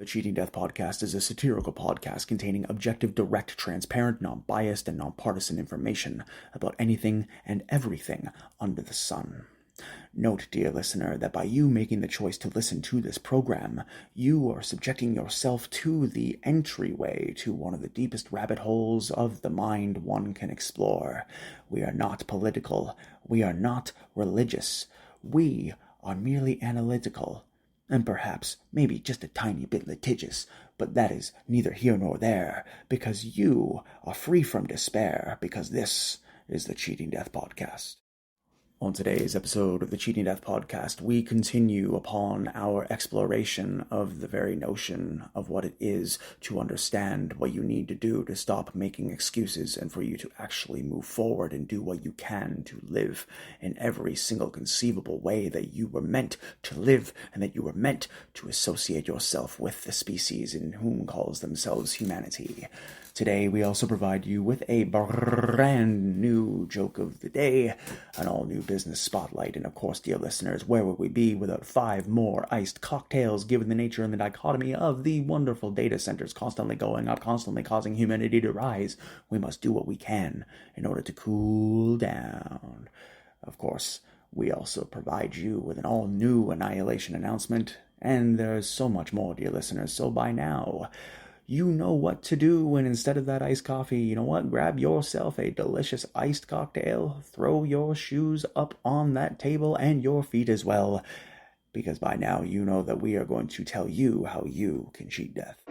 The Cheating Death Podcast is a satirical podcast containing objective, direct, transparent, non-biased, and non-partisan information about anything and everything under the sun. Note, dear listener, that by you making the choice to listen to this program, you are subjecting yourself to the entryway to one of the deepest rabbit holes of the mind one can explore. We are not political. We are not religious. We are merely analytical. And perhaps, maybe just a tiny bit litigious, but that is neither here nor there, because you are free from despair, because this is the Cheating Death Podcast. On today's episode of the Cheating Death Podcast, we continue upon our exploration of the very notion of what it is to understand what you need to do to stop making excuses and for you to actually move forward and do what you can to live in every single conceivable way that you were meant to live and that you were meant to associate yourself with the species in whom calls themselves humanity. Today, we also provide you with a brand new joke of the day, an all-new business spotlight, and of course, dear listeners, where would we be without 5 more iced cocktails, given the nature and the dichotomy of the wonderful data centers constantly going up, constantly causing humidity to rise? We must do what we can in order to cool down. Of course, we also provide you with an all-new Annihilation Announcement, and there's so much more, dear listeners, so by now, you know what to do, and instead of that iced coffee, you know what? Grab yourself a delicious iced cocktail, throw your shoes up on that table, and your feet as well, because by now you know that we are going to tell you how you can cheat death.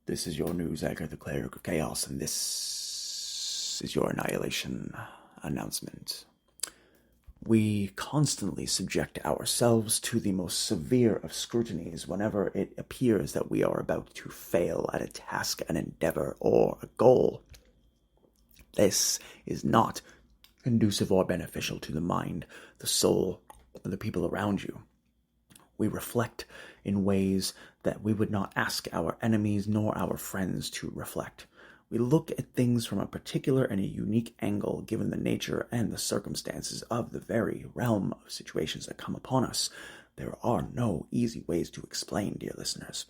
This is your news anchor, the Cleric of Chaos, and this is your Annihilation Announcement. We constantly subject ourselves to the most severe of scrutinies whenever it appears that we are about to fail at a task, an endeavor, or a goal. This is not conducive or beneficial to the mind, the soul, or the people around you. We reflect in ways that we would not ask our enemies nor our friends to reflect. We look at things from a particular and a unique angle given the nature and the circumstances of the very realm of situations that come upon us. There are no easy ways to explain, dear listeners,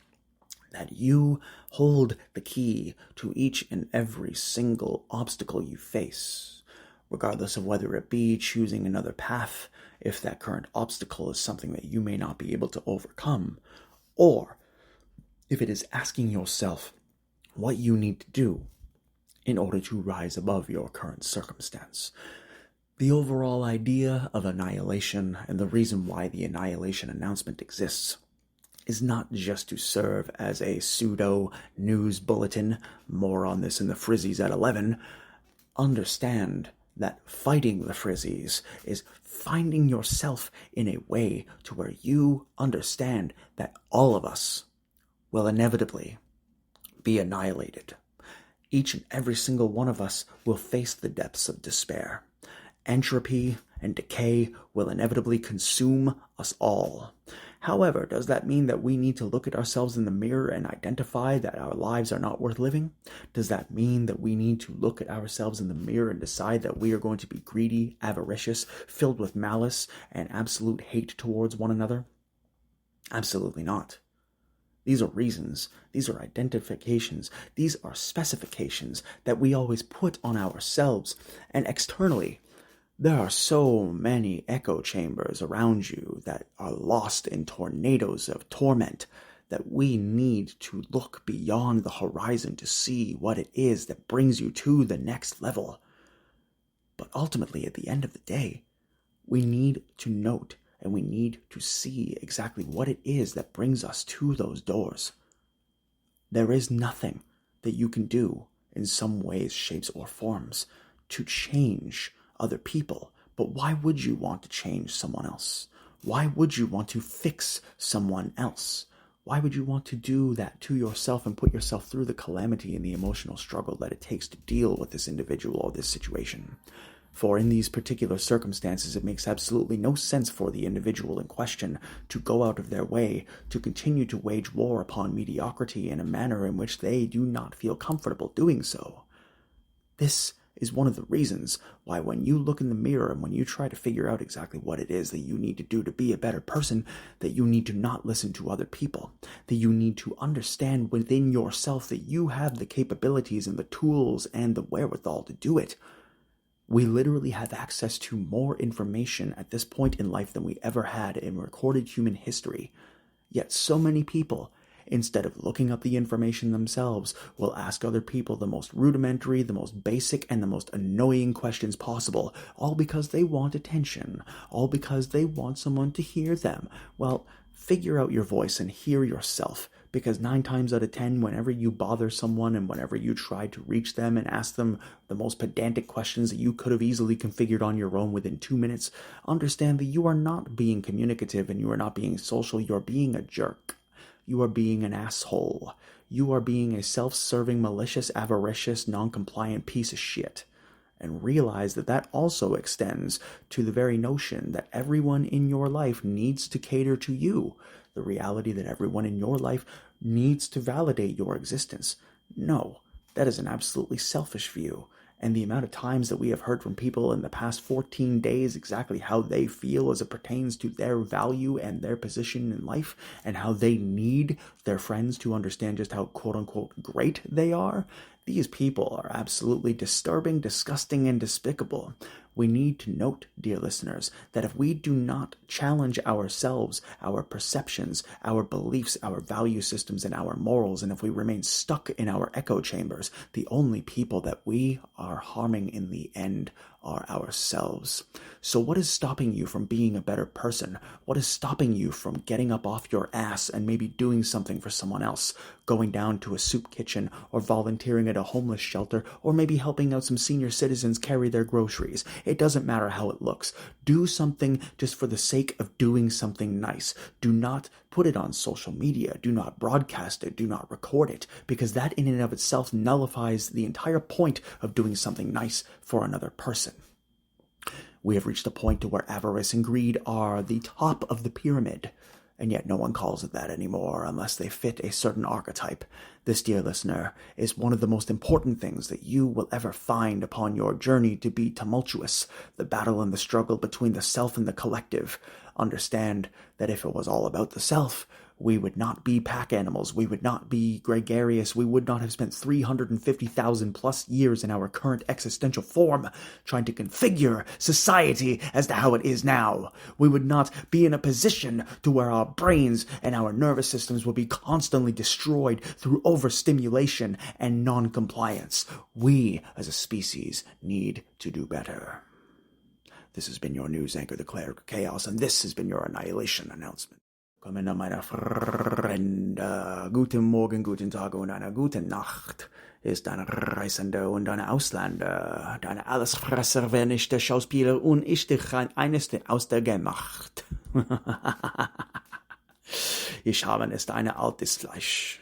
that you hold the key to each and every single obstacle you face, regardless of whether it be choosing another path, if that current obstacle is something that you may not be able to overcome, or if it is asking yourself what you need to do in order to rise above your current circumstance. The overall idea of annihilation and the reason why the Annihilation Announcement exists is not just to serve as a pseudo news bulletin, more on this in the Frizzies at 11. Understand that fighting the Frizzies is finding yourself in a way to where you understand that all of us will inevitably be annihilated. Each and every single one of us will face the depths of despair. Entropy and decay will inevitably consume us all. However, does that mean that we need to look at ourselves in the mirror and identify that our lives are not worth living? Does that mean that we need to look at ourselves in the mirror and decide that we are going to be greedy, avaricious, filled with malice, and absolute hate towards one another? Absolutely not. These are reasons, these are identifications, these are specifications that we always put on ourselves, and externally, there are so many echo chambers around you that are lost in tornadoes of torment that we need to look beyond the horizon to see what it is that brings you to the next level. But ultimately, at the end of the day, we need to note and we need to see exactly what it is that brings us to those doors. There is nothing that you can do in some ways, shapes, or forms to change other people. But why would you want to change someone else? Why would you want to fix someone else? Why would you want to do that to yourself and put yourself through the calamity and the emotional struggle that it takes to deal with this individual or this situation? For in these particular circumstances, it makes absolutely no sense for the individual in question to go out of their way to continue to wage war upon mediocrity in a manner in which they do not feel comfortable doing so. This is one of the reasons why when you look in the mirror and when you try to figure out exactly what it is that you need to do to be a better person, that you need to not listen to other people, that you need to understand within yourself that you have the capabilities and the tools and the wherewithal to do it. We literally have access to more information at this point in life than we ever had in recorded human history. Yet so many people, instead of looking up the information themselves, will ask other people the most rudimentary, the most basic, and the most annoying questions possible, all because they want attention, all because they want someone to hear them. Well, figure out your voice and hear yourself, because 9 times out of 10, whenever you bother someone and whenever you try to reach them and ask them the most pedantic questions that you could have easily configured on your own within 2 minutes, understand that you are not being communicative and you are not being social, you are being a jerk. You are being an asshole. You are being a self-serving, malicious, avaricious, non-compliant piece of shit. And realize that that also extends to the very notion that everyone in your life needs to cater to you. The reality that everyone in your life needs to validate your existence. No, that is an absolutely selfish view. And the amount of times that we have heard from people in the past 14 days exactly how they feel as it pertains to their value and their position in life and how they need their friends to understand just how quote-unquote great they are, these people are absolutely disturbing, disgusting, and despicable. We need to note, dear listeners, that if we do not challenge ourselves, our perceptions, our beliefs, our value systems, and our morals, and if we remain stuck in our echo chambers, the only people that we are harming in the end are ourselves. So what is stopping you from being a better person? What is stopping you from getting up off your ass and maybe doing something for someone else? Going down to a soup kitchen or volunteering at a homeless shelter or maybe helping out some senior citizens carry their groceries. It doesn't matter how it looks. Do something just for the sake of doing something nice. Do not put it on social media. Do not broadcast it. Do not record it, because that in and of itself nullifies the entire point of doing something nice for another person. We have reached a point to where avarice and greed are the top of the pyramid, and yet no one calls it that anymore unless they fit a certain archetype. This, dear listener, is one of the most important things that you will ever find upon your journey to be tumultuous, the battle and the struggle between the self and the collective. Understand that if it was all about the self, we would not be pack animals, we would not be gregarious, we would not have spent 350,000 plus years in our current existential form trying to configure society as to how it is now. We would not be in a position to where our brains and our nervous systems would be constantly destroyed through overstimulation and non-compliance. We, as a species, need to do better. This has been your news anchor, the Cleric of Chaos, and this has been your Annihilation Announcement. Willkommen, meine Freunde. Guten Morgen, guten Tag und eine gute Nacht. Ist ein Reisender und ein Ausländer. Deine Allesfresser, wer nicht der Schauspieler und ich dich eines aus der Gemacht. Ich habe es eine altes Fleisch.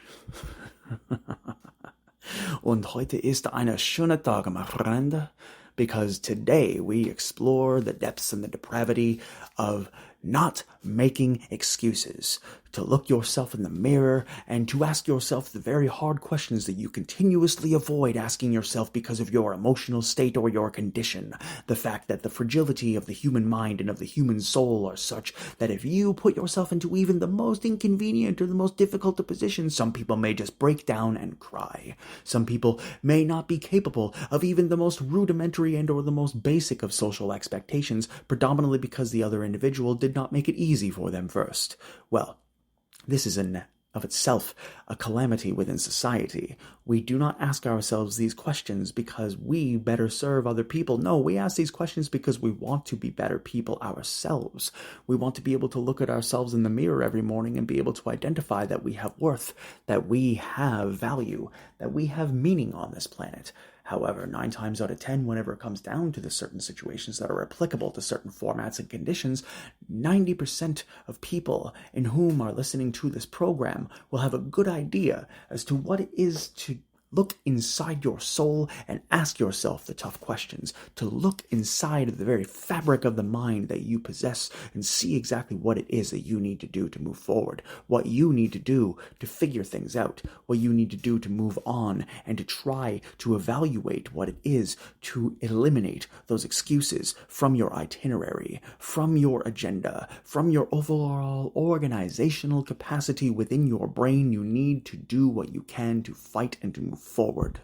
Und heute ist ein schöner Tag, my friend, because today we explore the depths and the depravity of not making excuses, to look yourself in the mirror and to ask yourself the very hard questions that you continuously avoid asking yourself because of your emotional state or your condition. The fact that the fragility of the human mind and of the human soul are such that if you put yourself into even the most inconvenient or the most difficult of positions, some people may just break down and cry. Some people may not be capable of even the most rudimentary and or the most basic of social expectations, predominantly because the other individual did not make it easy for them first. Well, this is in of itself a calamity within society. We do not ask ourselves these questions because we better serve other people. No, we ask these questions because we want to be better people ourselves. We want to be able to look at ourselves in the mirror every morning and be able to identify that we have worth, that we have value, that we have meaning on this planet. However, 9 times out of 10, whenever it comes down to the certain situations that are applicable to certain formats and conditions, 90% of people in whom are listening to this program will have a good idea as to what it is to look inside your soul and ask yourself the tough questions, to look inside of the very fabric of the mind that you possess and see exactly what it is that you need to do to move forward, what you need to do to figure things out, what you need to do to move on, and to try to evaluate what it is to eliminate those excuses from your itinerary, from your agenda, from your overall organizational capacity within your brain. You need to do what you can to fight and to move forward.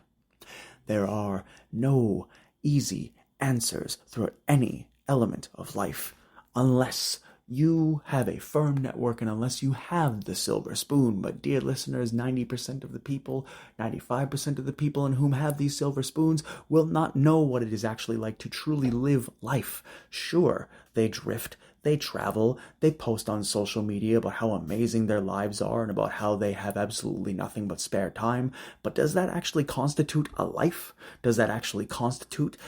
There are no easy answers through any element of life unless you have a firm network and unless you have the silver spoon. But dear listeners, 90% of the people, 95% of the people in whom have these silver spoons will not know what it is actually like to truly live life. Sure, they drift, they travel, they post on social media about how amazing their lives are and about how they have absolutely nothing but spare time. But does that actually constitute a life? Does that actually constitute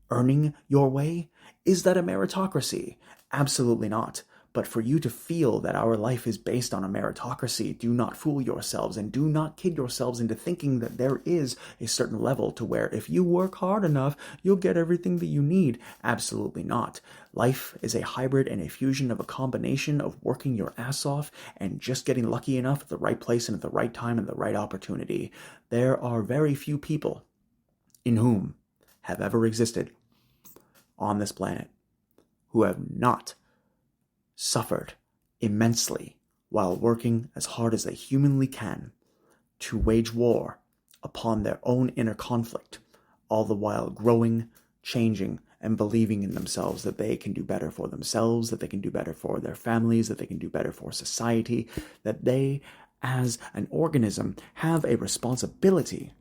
earning your way? Is that a meritocracy? Absolutely not. But for you to feel that our life is based on a meritocracy, do not fool yourselves and do not kid yourselves into thinking that there is a certain level to where if you work hard enough, you'll get everything that you need. Absolutely not. Life is a hybrid and a fusion of a combination of working your ass off and just getting lucky enough at the right place and at the right time and the right opportunity. There are very few people in whom have ever existed on this planet who have not suffered immensely while working as hard as they humanly can to wage war upon their own inner conflict, all the while growing, changing, and believing in themselves that they can do better for themselves, that they can do better for their families, that they can do better for society, that they, as an organism, have a responsibility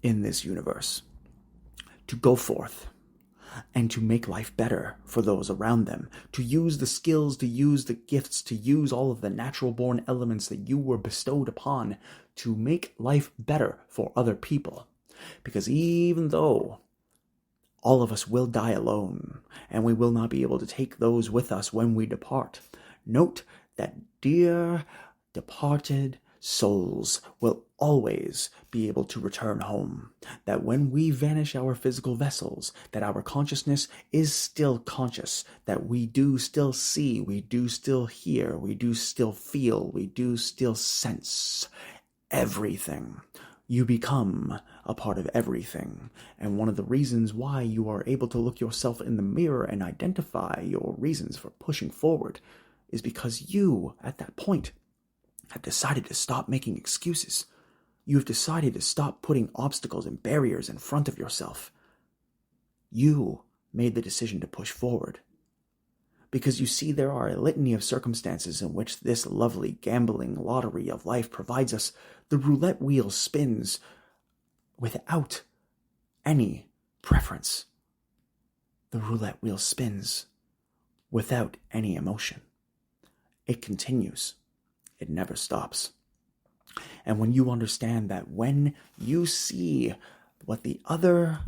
in this universe to go forth and to make life better for those around them, to use the skills, to use the gifts, to use all of the natural-born elements that you were bestowed upon to make life better for other people. Because even though all of us will die alone, and we will not be able to take those with us when we depart, note that dear departed souls will always be able to return home. That when we vanish our physical vessels, that our consciousness is still conscious, that we do still see, we do still hear, we do still feel, we do still sense everything. You become a part of everything. And one of the reasons why you are able to look yourself in the mirror and identify your reasons for pushing forward is because you, at that point, have decided to stop making excuses. You have decided to stop putting obstacles and barriers in front of yourself. You made the decision to push forward. Because you see, there are a litany of circumstances in which this lovely gambling lottery of life provides us. The roulette wheel spins without any preference. The roulette wheel spins without any emotion. It continues. it never stops. And when you understand that, when you see what the other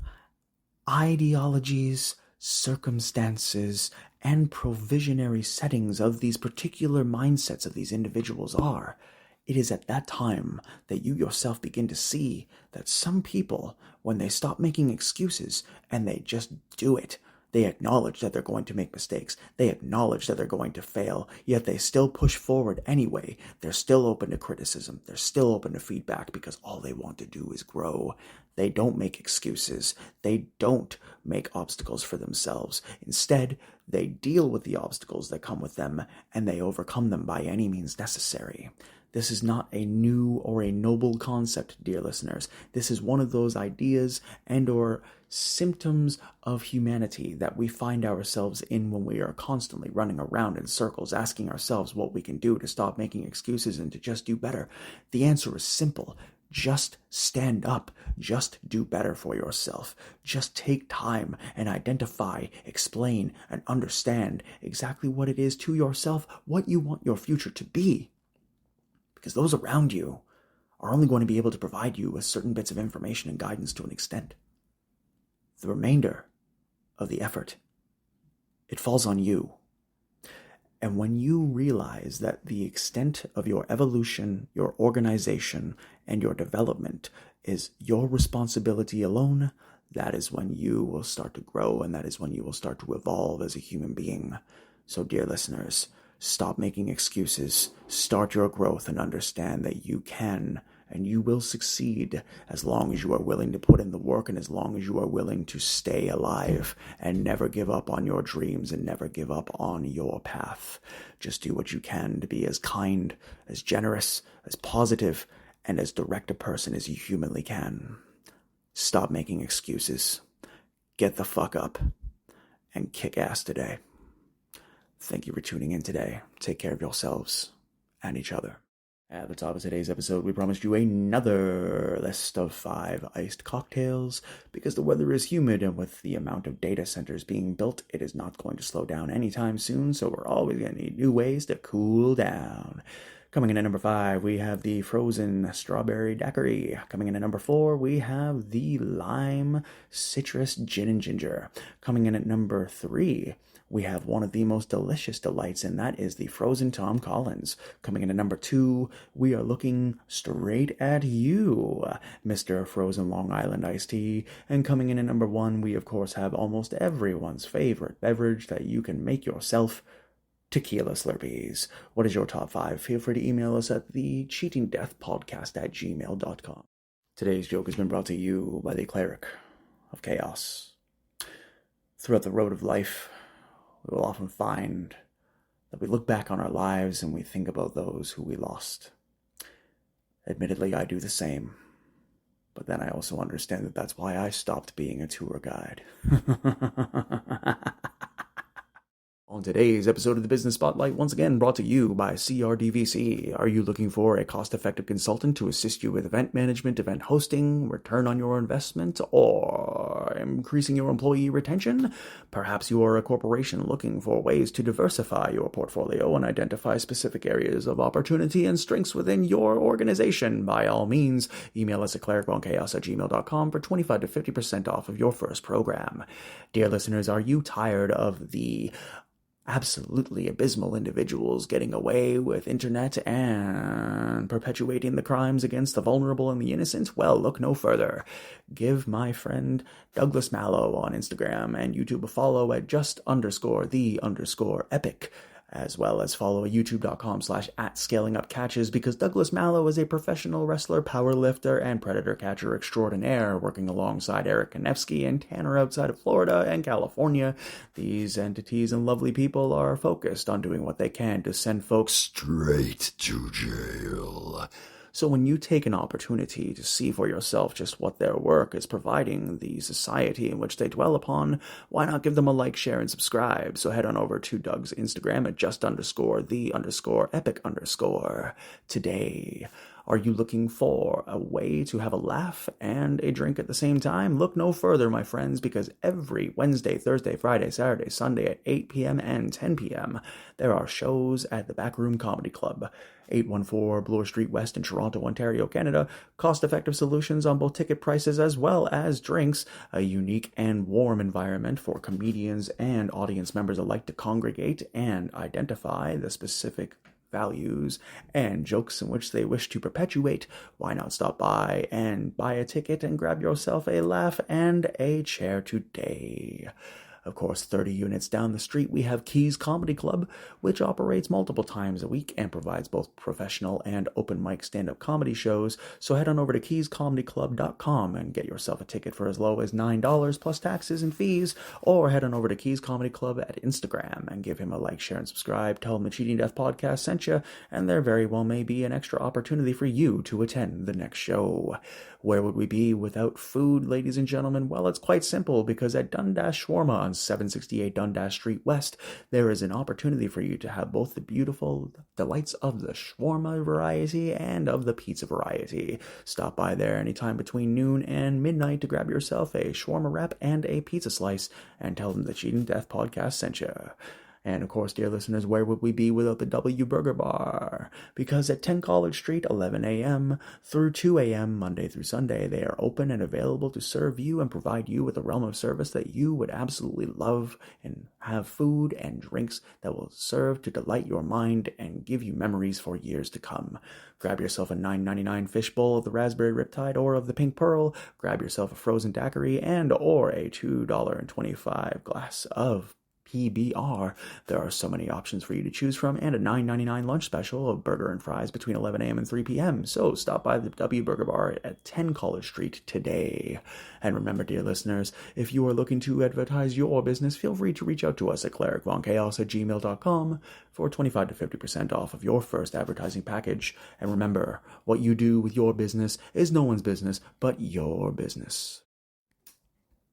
ideologies, circumstances, and provisionary settings of these particular mindsets of these individuals are, it is at that time that you yourself begin to see that some people, when they stop making excuses and they just do it, they acknowledge that they're going to make mistakes. They acknowledge that they're going to fail, yet they still push forward anyway. They're still open to criticism. They're still open to feedback because all they want to do is grow. They don't make excuses. They don't make obstacles for themselves. Instead, they deal with the obstacles that come with them, and they overcome them by any means necessary. This is not a new or a noble concept, dear listeners. This is one of those ideas and or symptoms of humanity that we find ourselves in when we are constantly running around in circles, asking ourselves what we can do to stop making excuses and to just do better. The answer is simple. Just stand up. Just do better for yourself. Just take time and identify, explain, and understand exactly what it is to yourself, what you want your future to be. Because those around you are only going to be able to provide you with certain bits of information and guidance to an extent. The remainder of the effort, it falls on you. And when you realize that the extent of your evolution, your organization, and your development is your responsibility alone, that is when you will start to grow, and that is when you will start to evolve as a human being. So, dear listeners, stop making excuses, start your growth, and understand that you can and you will succeed as long as you are willing to put in the work and as long as you are willing to stay alive and never give up on your dreams and never give up on your path. Just do what you can to be as kind, as generous, as positive, and as direct a person as you humanly can. Stop making excuses. Get the fuck up and kick ass today. Thank you for tuning in today. Take care of yourselves and each other. At the top of today's episode, we promised you another list of 5 iced cocktails because the weather is humid, and with the amount of data centers being built, it is not going to slow down anytime soon, so we're always going to need new ways to cool down. Coming in at number 5, we have the frozen strawberry daiquiri. Coming in at number 4, we have the lime citrus gin and ginger. Coming in at number 3, we have one of the most delicious delights, and that is the frozen Tom Collins. Coming in at number 2, we are looking straight at you, Mr. Frozen Long Island iced tea. And coming in at number 1, we of course have almost everyone's favorite beverage that you can make yourself, tequila Slurpees. What is your top 5? Feel free to email us at thecheatingdeathpodcast@gmail.com. Today's joke has been brought to you by the Cleric of Chaos. Throughout the road of life, we will often find that we look back on our lives and we think about those who we lost. Admittedly, I do the same. But then I also understand that that's why I stopped being a tour guide. On today's episode of the Business Spotlight, once again brought to you by CRDVC. Are you looking for a cost-effective consultant to assist you with event management, event hosting, return on your investment, or increasing your employee retention? Perhaps you are a corporation looking for ways to diversify your portfolio and identify specific areas of opportunity and strengths within your organization. By all means, email us at clericonchaos@gmail.com for 25 to 50% off of your first program. Dear listeners, are you tired of the absolutely abysmal individuals getting away with internet and perpetuating the crimes against the vulnerable and the innocent? Well, look no further. Give my friend Douglas Mallow on Instagram and YouTube a follow at just_the_epic, as well as follow youtube.com/@scalingupcatches, because Douglas Mallow is a professional wrestler, powerlifter, and predator catcher extraordinaire, working alongside Eric Konevsky and Tanner outside of Florida and California. These entities and lovely people are focused on doing what they can to send folks straight to jail. So when you take an opportunity to see for yourself just what their work is providing the society in which they dwell upon, why not give them a like, share, and subscribe? So head on over to Doug's Instagram at just_the_epic_. Today, Are you looking for a way to have a laugh and a drink at the same time? Look no further, my friends, because every Wednesday, Thursday, Friday, Saturday, Sunday at 8 p.m. and 10 p.m., there are shows at the Backroom Comedy Club, 814 Bloor Street West in Toronto, Ontario, Canada. Cost-effective solutions on both ticket prices as well as drinks. A unique and warm environment for comedians and audience members alike to congregate and identify the specific values and jokes in which they wish to perpetuate. Why not stop by and buy a ticket and grab yourself a laugh and a chair today? Of course, 30 units down the street, we have Keys Comedy Club, which operates multiple times a week and provides both professional and open mic stand-up comedy shows. So head on over to keyscomedyclub.com and get yourself a ticket for as low as $9 plus taxes and fees, or head on over to Keys Comedy Club at Instagram and give him a like, share, and subscribe. Tell him the Cheating Death Podcast sent you, and there very well may be an extra opportunity for you to attend the next show. Where would we be without food, ladies and gentlemen? Well, it's quite simple, because at Dundas Shawarma on 768 Dundas Street West, there is an opportunity for you to have both the beautiful delights of the shawarma variety and of the pizza variety. Stop by there anytime between noon and midnight to grab yourself a shawarma wrap and a pizza slice, and tell them the Cheating Death Podcast sent you. And of course, dear listeners, where would we be without the W Burger Bar? Because at 10 College Street, 11 a.m. through 2 a.m. Monday through Sunday, they are open and available to serve you and provide you with a realm of service that you would absolutely love, and have food and drinks that will serve to delight your mind and give you memories for years to come. Grab yourself a $9.99 fishbowl of the Raspberry Riptide or of the Pink Pearl. Grab yourself a frozen daiquiri and or a $2.25 glass of PBR. There are so many options for you to choose from, and a $9.99 lunch special of burger and fries between 11 a.m. and 3 p.m. So stop by the W Burger Bar at 10 College Street today. And remember, dear listeners, if you are looking to advertise your business, feel free to reach out to us at clericvonchaos@gmail.com for 25 to 50% off of your first advertising package. And remember, what you do with your business is no one's business but your business.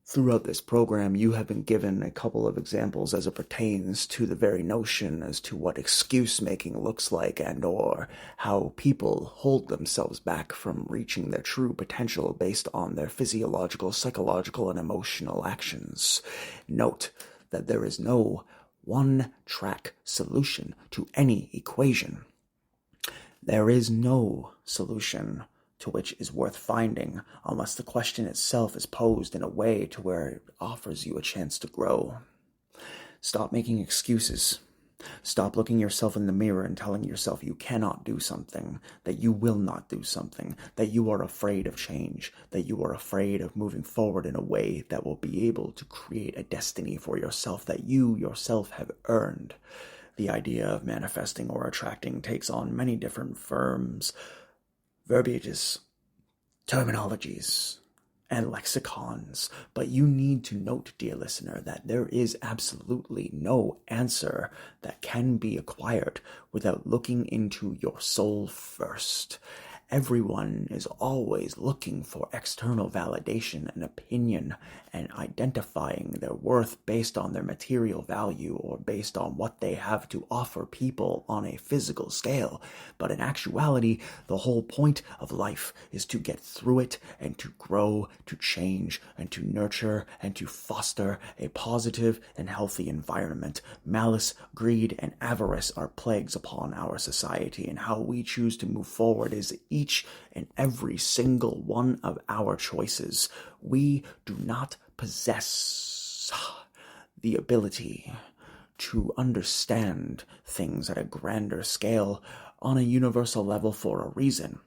Throughout this program, you have been given a couple of examples as it pertains to the very notion as to what excuse-making looks like, and or how people hold themselves back from reaching their true potential based on their physiological, psychological, and emotional actions. Note that there is no one-track solution to any equation. There is no solution to which is worth finding unless the question itself is posed in a way to where it offers you a chance to grow. Stop making excuses. Stop looking yourself in the mirror and telling yourself you cannot do something, that you will not do something, that you are afraid of change, that you are afraid of moving forward in a way that will be able to create a destiny for yourself that you yourself have earned. The idea of manifesting or attracting takes on many different forms, verbiages, terminologies, and lexicons, but you need to note, dear listener, that there is absolutely no answer that can be acquired without looking into your soul first. Everyone is always looking for external validation and opinion and identifying their worth based on their material value or based on what they have to offer people on a physical scale. But in actuality, the whole point of life is to get through it and to grow, to change, and to nurture and to foster a positive and healthy environment. Malice, greed, and avarice are plagues upon our society, and how we choose to move forward is each and every single one of our choices. We do not possess the ability to understand things at a grander scale on a universal level for a reason.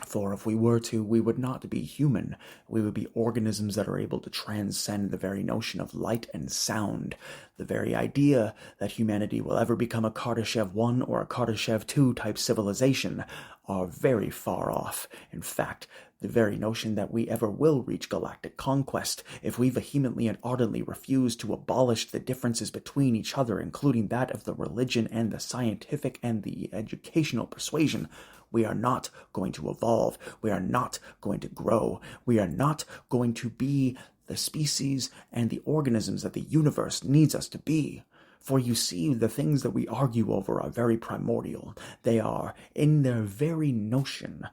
For if we were to, we would not be human. We would be organisms that are able to transcend the very notion of light and sound. The very idea that humanity will ever become a Kardashev 1 or a Kardashev 2 type civilization are very far off. In fact, the very notion that we ever will reach galactic conquest, if we vehemently and ardently refuse to abolish the differences between each other, including that of the religion and the scientific and the educational persuasion, we are not going to evolve. We are not going to grow. We are not going to be the species and the organisms that the universe needs us to be. For you see, the things that we argue over are very primordial. They are, in their very notion,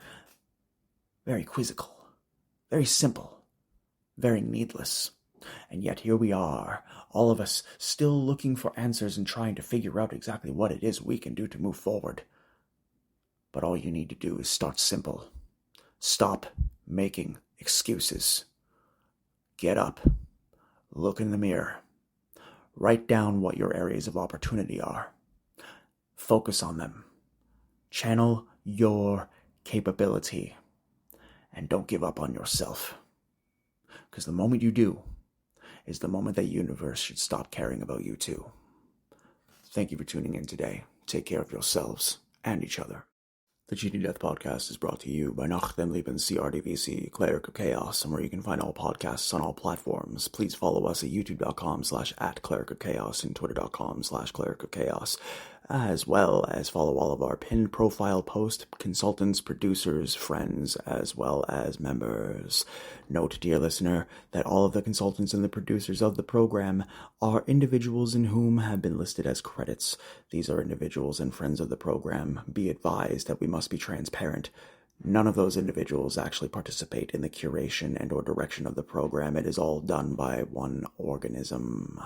very quizzical, very simple, very needless. And yet here we are, all of us still looking for answers and trying to figure out exactly what it is we can do to move forward. But all you need to do is start simple. Stop making excuses. Get up. Look in the mirror. Write down what your areas of opportunity are. Focus on them. Channel your capability. And don't give up on yourself. Because the moment you do is the moment that the universe should stop caring about you too. Thank you for tuning in today. Take care of yourselves and each other. The Cheating Death Podcast is brought to you by Nachdem Lieben CRDVC, Cleric of Chaos, and where you can find all podcasts on all platforms. Please follow us at youtube.com/@Cleric of Chaos and twitter.com/Cleric of Chaos, as well as follow all of our pinned profile post consultants, producers, friends, as well as members. Note, dear listener, that all of the consultants and the producers of the program are individuals in whom have been listed as credits. These are individuals and friends of the program. Be advised that we must be transparent. None of those individuals actually participate in the curation and or direction of the program. It is all done by one organism.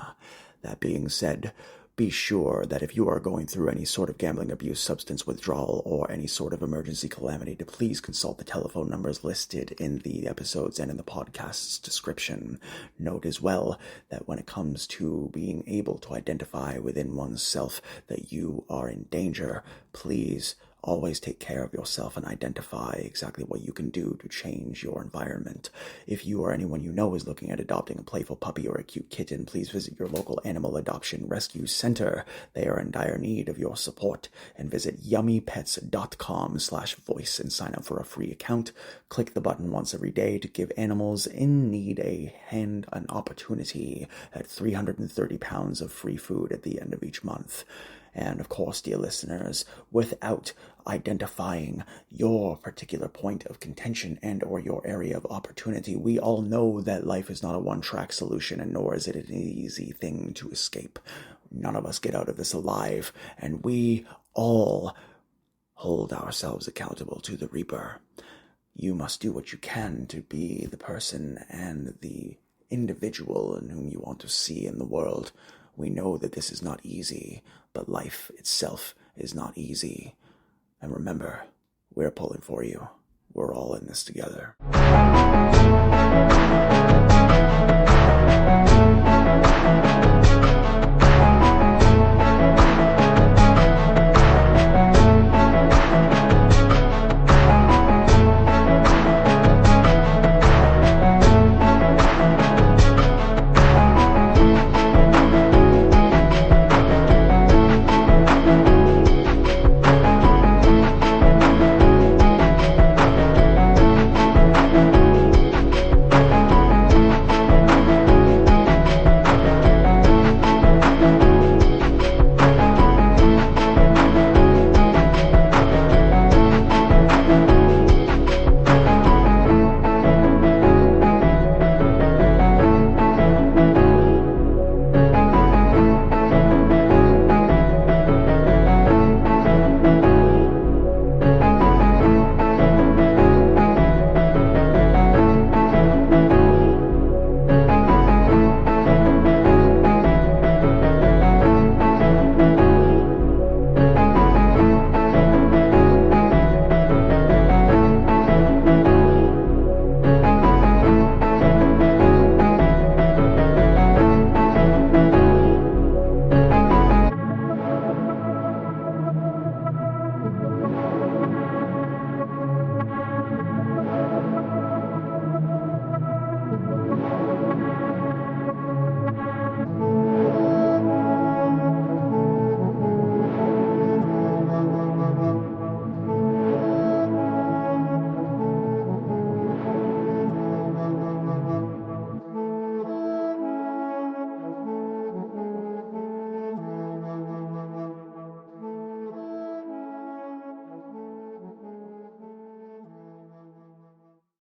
That being said, be sure that if you are going through any sort of gambling abuse, substance withdrawal, or any sort of emergency calamity, to please consult the telephone numbers listed in the episodes and in the podcast's description. Note as well that when it comes to being able to identify within oneself that you are in danger, please always take care of yourself and identify exactly what you can do to change your environment. If you or anyone you know is looking at adopting a playful puppy or a cute kitten, please visit your local animal adoption rescue center. They are in dire need of your support. And visit yummypets.com/voice and sign up for a free account. Click the button once every day to give animals in need a hand an opportunity at 330 pounds of free food at the end of each month. And of course, dear listeners, without identifying your particular point of contention and or your area of opportunity, we all know that life is not a one-track solution, and nor is it an easy thing to escape. None of us get out of this alive, and we all hold ourselves accountable to the Reaper. You must do what you can to be the person and the individual in whom you want to see in the world. We know that this is not easy, but life itself is not easy. And remember, we're pulling for you. We're all in this together.